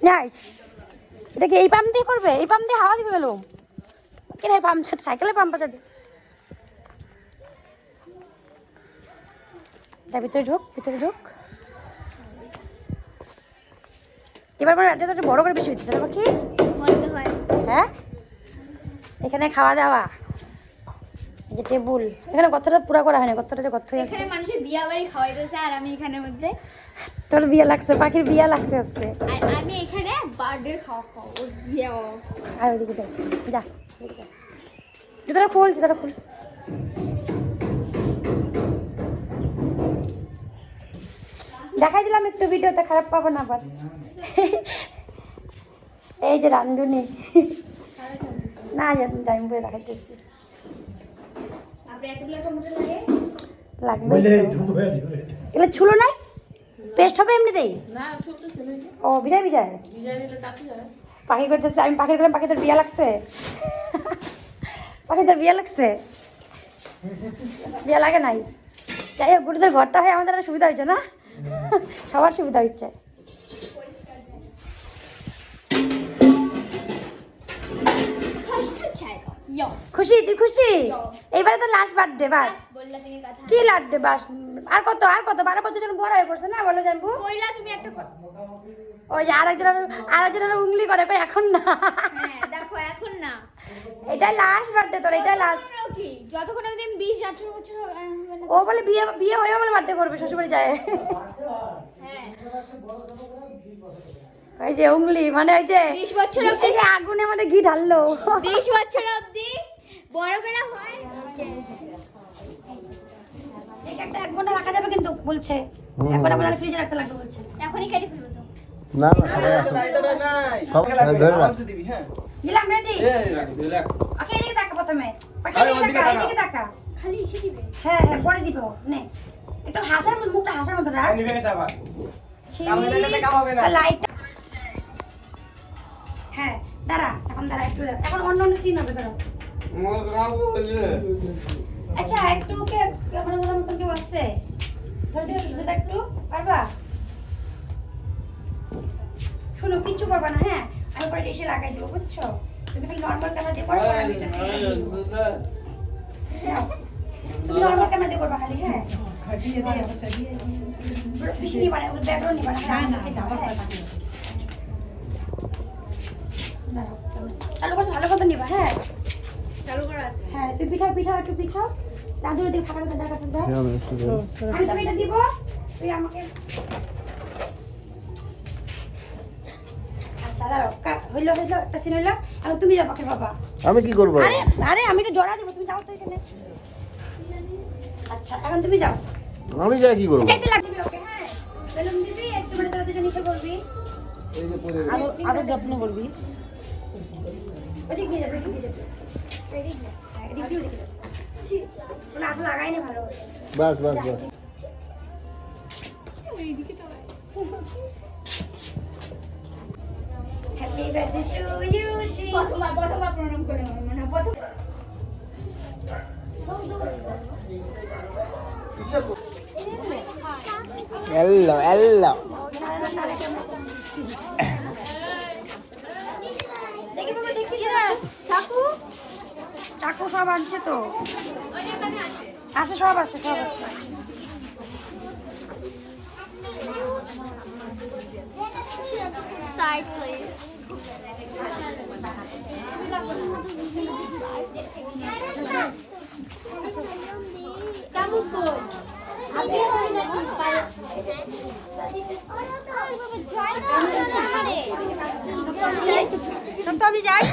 যাই, এটা কি এই পাম্প দিয়ে করবে? এই পাম্প দিয়ে হাওয়া দিবে বেলুম কেন? এই পাম্প সাইকেলের পাম্পটা যদি যা, ভিতরে ঢোক, ভিতরে ঢোক। এবার মনে রাজ্যে তো একটু বড় করে বেশি হচ্ছে না পাখি? হ্যাঁ, এখানে খাওয়া দাওয়া, যে টেবুল, এখানে গর্তটা পুরা করা হয় না, গর্তটা যে গর্ত হয়ে আছে। এখানে মানুষের বিয়া বাড়ি খাওয়াইতেছে আর আমি এখানের মধ্যে। তোর বিয়ে লাগছে, পাখির বিয়ে লাগছে আজকে। আর আমি এখানে বার্থডে খাওয়া খাওয়া ইয়েও। আয় ওদিকে যা, যা জুতোটা খুল, জুতোটা খুল। দেখাই দিলাম একটু ভিডিওতে, খারাপ পাবো না আবার। এই যে রান্ধুনি, না যাই বলে দেখাইতেছি। আপনি এতগুলো টমেটো লাগে? লাগবে এগুলো ছুলো নাই, পেস্ট হবে এমনিতেই। ও বিদায় বিদায় পাখি করতেছে, আমি পাখির করলাম, পাখি তোর বিয়া লাগছে, পাখি তোর বিয়া লাগছে, বিয়া লাগে নাই। যাই হোক, গুরুদের ঘরটা হয়ে আমাদের সুবিধা হয়েছে না, সবার সুবিধা হচ্ছে। খুশি? তুই খুশি? এইবারে তো লাস্ট বার্থডে, বাস কি বার্থডে, বাস আর কত, আর কত, 12 বছর যখন বড় হয়ে পড়ছে না, বলো জানবো। তুমি একটা ওই যে আরেকজনের উংলি করে, এখন না, দেখো এখন না, এটাই লাস্ট বার্থডে তোর, এটাই লাস্ট। যতক্ষণ আমি 20-18 বছর ও বলে বিয়ে বিয়ে হয়ে বলে বার্থডে করবে, শ্বশুরবাড়ি যায়। ওই যে উংলি, মানে ওই যে 20 বছর অবধি যে আগুনের মধ্যে ঘি ঢাললো, 20 বছর অবধি বড় করা হয়। একটা 1 ঘন্টা রাখা যাবে কিন্তু বলছে, 1 ঘন্টা বলে ফ্রিজে রাখতে লাগবে বলছে। এখনই কেটে ফেলবো তো? না না, সব ধরে রাখ। দিলাম, রেডি? ওকে, এদিকে তাকা প্রথমে, এদিকে তাকা, খালি এসে দিবে। হ্যাঁ হ্যাঁ পরে দিব, নে একটু হাসার মতো, মুখটা হাসার মতো রাখ। লাইট, হ্যাঁ দাঁড়া, এখন দাঁড়া একটু, এখন অন্য অন্য সিন হবে, দাঁড়া। আচ্ছা একটু কে ক্যামেরা ধরার মতন কেউ আসছে? ধরে দিবে শুরুটা একটু, পারবা? শোনো, কিচ্ছু করবা না, হ্যাঁ আমি পরে এসে লাগাই দেবো, বুঝছো? তুমি খালি নর্মাল ক্যামেরা দিয়ে করবা, আমি এটা তুমি নর্মাল ক্যামেরা দিয়ে করবা খালি, হ্যাঁ বেশি নিবা না, ব্যাকগ্রাউন্ড নিবা না, চালু করছো ভালো মতো নিবা, হ্যাঁ চালু করা আছে। হ্যাঁ তুই পিঠাও পিঠাও, একটু পিঠাও, রাঁধুনি দিয়ে ফাঁকা জায়গা থাকবে। আমি তোকে এটা দিব, তুই আমাকে। আচ্ছা দাঁড়াও, হইলো হইলো, একটা সিন হইলো, এখন তুমি যাও পাখির বাবা। আমি কি করবো? আরে আরে আমি একটু জড়া দেবো, তুমি যাও তো এখানে। আচ্ছা এখন তুমি যাও। আমি যাই কি করবো? যাইতে লাগবে, ওকে হ্যাঁ বেলুন দিবি, একটু মানে তোরা দুজন এসে করবি, আদর যত্ন করবি। ওদিক দিয়ে যাবে, ওদিক দিয়ে যাবে, এদিক দিয়ে ওদিকে যাবে, মানে হাত লাগাই না ভালো। বাস বাস বাস। Happy birthday to you ji. প্রথমবার প্রণাম করে মানে প্রথম এল্লো এল্লো। চাকু চাকু সব আনছে তো, আছে সব আছে, সব আছে। Side please. চাবুক কই? আগে হয় না তুই পারে। তো আমি যাই।